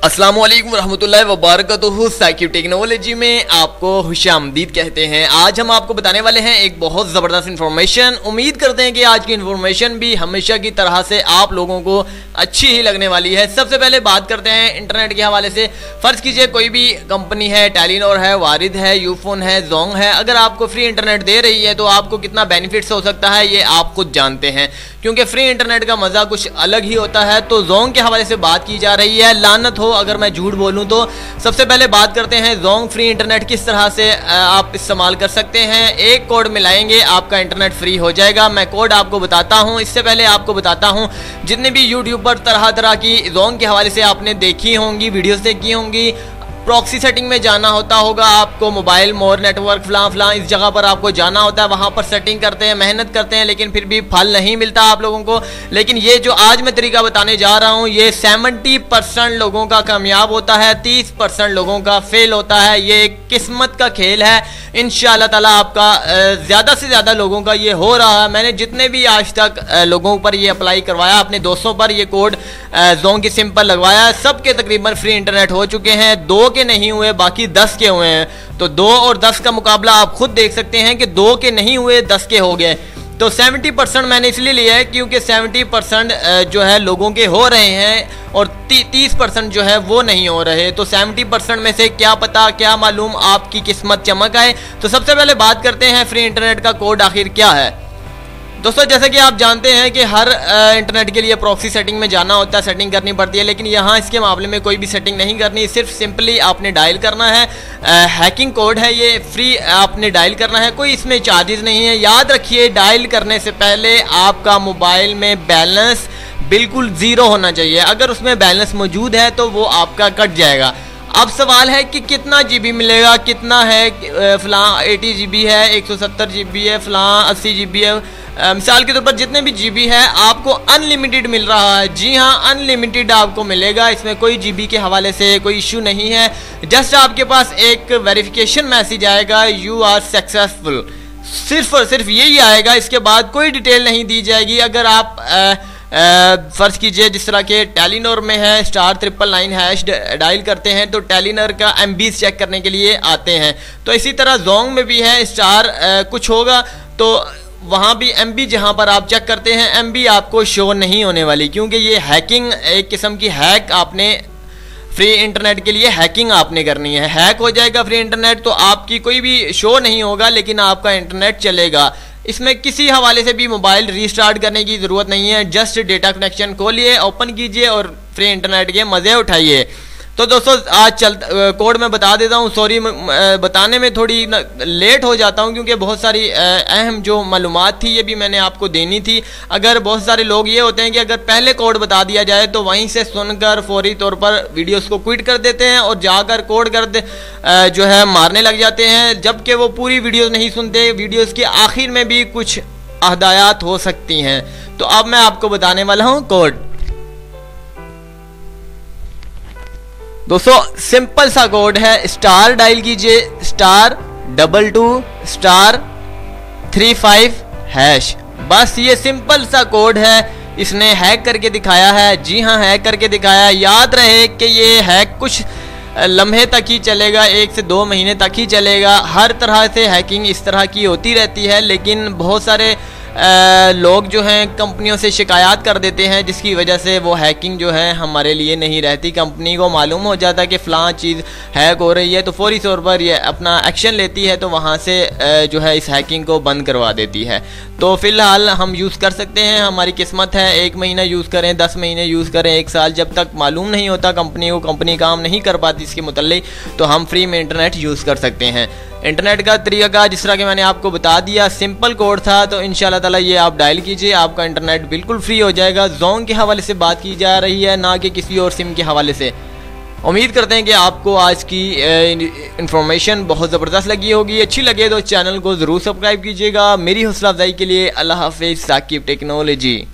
अस्सलाम वालेकुम रहमतुल्लाहि व बरकातुहू। साकिब टेक्नोलॉजी में आपको खुशामदीद कहते हैं। आज हम आपको बताने वाले हैं एक बहुत ज़बरदस्त इन्फॉर्मेशन। उम्मीद करते हैं कि आज की इन्फॉर्मेशन भी हमेशा की तरह से आप लोगों को अच्छी ही लगने वाली है। सबसे पहले बात करते हैं इंटरनेट के हवाले से। फ़र्ज़ कीजिए कोई भी कंपनी है, टेलीनॉर है, वारिद है, यूफोन है, जोंग है, अगर आपको फ्री इंटरनेट दे रही है तो आपको कितना बेनिफिट्स हो सकता है ये आप खुद जानते हैं, क्योंकि फ्री इंटरनेट का मज़ा कुछ अलग ही होता है। तो जोंग के हवाले से बात की जा रही है। लानत हो अगर मैं झूठ बोलूं तो। सबसे पहले बात करते हैं जोंग फ्री इंटरनेट किस तरह से आप इस्तेमाल कर सकते हैं। एक कोड मिलाएंगे, आपका इंटरनेट फ्री हो जाएगा। मैं कोड आपको बताता हूं। इससे पहले आपको बताता हूं, जितने भी यूट्यूब पर तरह तरह की जोंग के हवाले से आपने देखी होंगी, वीडियोस देखी होंगी, प्रॉक्सी सेटिंग में जाना होता होगा आपको, मोबाइल मोर नेटवर्क फलां इस जगह पर आपको जाना होता है, वहाँ पर सेटिंग करते हैं, मेहनत करते हैं, लेकिन फिर भी फल नहीं मिलता आप लोगों को। लेकिन ये जो आज मैं तरीका बताने जा रहा हूँ, ये 70% लोगों का कामयाब होता है, 30% लोगों का फेल होता है। ये एक किस्मत का खेल है। इंशाअल्लाह ताला आपका ज़्यादा से ज़्यादा लोगों का ये हो रहा है। मैंने जितने भी आज तक लोगों पर ये अप्लाई करवाया, अपने दोस्तों पर ये कोड जोंग की सिंपल लगवाया, सबके तकरीबन फ्री इंटरनेट हो चुके हैं। 2 के नहीं हुए, बाकी 10 के हुए हैं। तो 2 और 10 का मुकाबला आप खुद देख सकते हैं कि 2 के नहीं हुए, 10 के हो गए। तो 70% मैंने इसलिए लिया है क्योंकि 70% जो है लोगों के हो रहे हैं और 30% जो है वो नहीं हो रहे। तो 70% में से क्या पता, क्या मालूम आपकी किस्मत चमक आए। तो सबसे पहले बात करते हैं फ्री इंटरनेट का कोड आखिर क्या है। दोस्तों, जैसे कि आप जानते हैं कि हर इंटरनेट के लिए प्रॉक्सी सेटिंग में जाना होता है, सेटिंग करनी पड़ती है, लेकिन यहाँ इसके मामले में कोई भी सेटिंग नहीं करनी, सिर्फ सिंपली आपने डायल करना है। हैकिंग कोड है ये, फ्री आपने डायल करना है, कोई इसमें चार्जेस नहीं है। याद रखिए, डायल करने से पहले आपका मोबाइल में बैलेंस बिल्कुल ज़ीरो होना चाहिए। अगर उसमें बैलेंस मौजूद है तो वो आपका कट जाएगा। अब सवाल है कि कितना जीबी मिलेगा, कितना है, फ़लाँ 80 GB है, 170 GB है, फ़लाँ 80 GB है। मिसाल के तौर पर जितने भी जीबी है आपको अनलिमिटेड मिल रहा है। जी हाँ, अनलिमिटेड आपको मिलेगा। इसमें कोई जीबी के हवाले से कोई इशू नहीं है। जस्ट आपके पास एक वेरिफिकेशन मैसेज आएगा, यू आर सक्सेसफुल, सिर्फ और सिर्फ यही आएगा। इसके बाद कोई डिटेल नहीं दी जाएगी। अगर आप फ़र्ज़ कीजिए जिस तरह के टेलीनॉर में है *999# डायल करते हैं तो टेलीनॉर का MBs चेक करने के लिए आते हैं, तो इसी तरह जोंग में भी है स्टार कुछ होगा तो वहाँ भी MB जहाँ पर आप चेक करते हैं MB आपको शो नहीं होने वाली, क्योंकि ये हैकिंग एक किस्म की हैक आपने फ्री इंटरनेट के लिए हैकिंग आपने करनी है। हैक हो जाएगा फ्री इंटरनेट तो आपकी कोई भी शो नहीं होगा, लेकिन आपका इंटरनेट चलेगा। इसमें किसी हवाले से भी मोबाइल रीस्टार्ट करने की ज़रूरत नहीं है। जस्ट डेटा कनेक्शन खोलिए, ओपन कीजिए और फ्री इंटरनेट के मज़े उठाइए। तो दोस्तों, आज कोड मैं बता देता हूँ। सॉरी, बताने में थोड़ी लेट हो जाता हूँ क्योंकि बहुत सारी अहम जो मालूमात थी ये भी मैंने आपको देनी थी। अगर बहुत सारे लोग ये होते हैं कि अगर पहले कोड बता दिया जाए तो वहीं से सुनकर फौरी तौर पर वीडियोस को क्विट कर देते हैं और जाकर कोड जो है मारने लग जाते हैं, जबकि वो पूरी वीडियोस नहीं सुनते। वीडियोस के आखिर में भी कुछ हदायत हो सकती हैं। तो अब मैं आपको बताने वाला हूँ कोड। दोस्तों, सिंपल सा कोड है। स्टार डायल कीजिए, *22*35#। बस ये सिंपल सा कोड है। इसने हैक करके दिखाया है। जी हाँ, हैक करके दिखाया। याद रहे कि ये हैक कुछ लम्हे तक ही चलेगा, 1 से 2 महीने तक ही चलेगा। हर तरह से हैकिंग इस तरह की होती रहती है, लेकिन बहुत सारे लोग जो हैं कंपनियों से शिकायत कर देते हैं, जिसकी वजह से वो हैकिंग जो है हमारे लिए नहीं रहती। कंपनी को मालूम हो जाता है कि फ़लाँ चीज़ हैक हो रही है तो फौरी तौर पर ये अपना एक्शन लेती है, तो वहाँ से जो है इस हैकिंग को बंद करवा देती है। तो फ़िलहाल हम यूज़ कर सकते हैं, हमारी किस्मत है। 1 महीना यूज़ करें, 10 महीने यूज़ करें, 1 साल, जब तक मालूम नहीं होता कंपनी को, कंपनी काम नहीं कर पाती इसके मुतल्लिक, तो हम फ्री में इंटरनेट यूज़ कर सकते हैं। इंटरनेट का तरीका जिस तरह कि मैंने आपको बता दिया, सिंपल कोड था। तो इंशाल्लाह ताला ये आप डायल कीजिए, आपका इंटरनेट बिल्कुल फ्री हो जाएगा। जोंग के हवाले से बात की जा रही है, ना कि किसी और सिम के हवाले से। उम्मीद करते हैं कि आपको आज की इन्फॉर्मेशन बहुत ज़बरदस्त लगी होगी। अच्छी लगे तो चैनल को ज़रूर सब्सक्राइब कीजिएगा। मेरी हौसला अफजाई के लिए अल्लाह हाफ़िज़। साकिब टेक्नोलॉजी।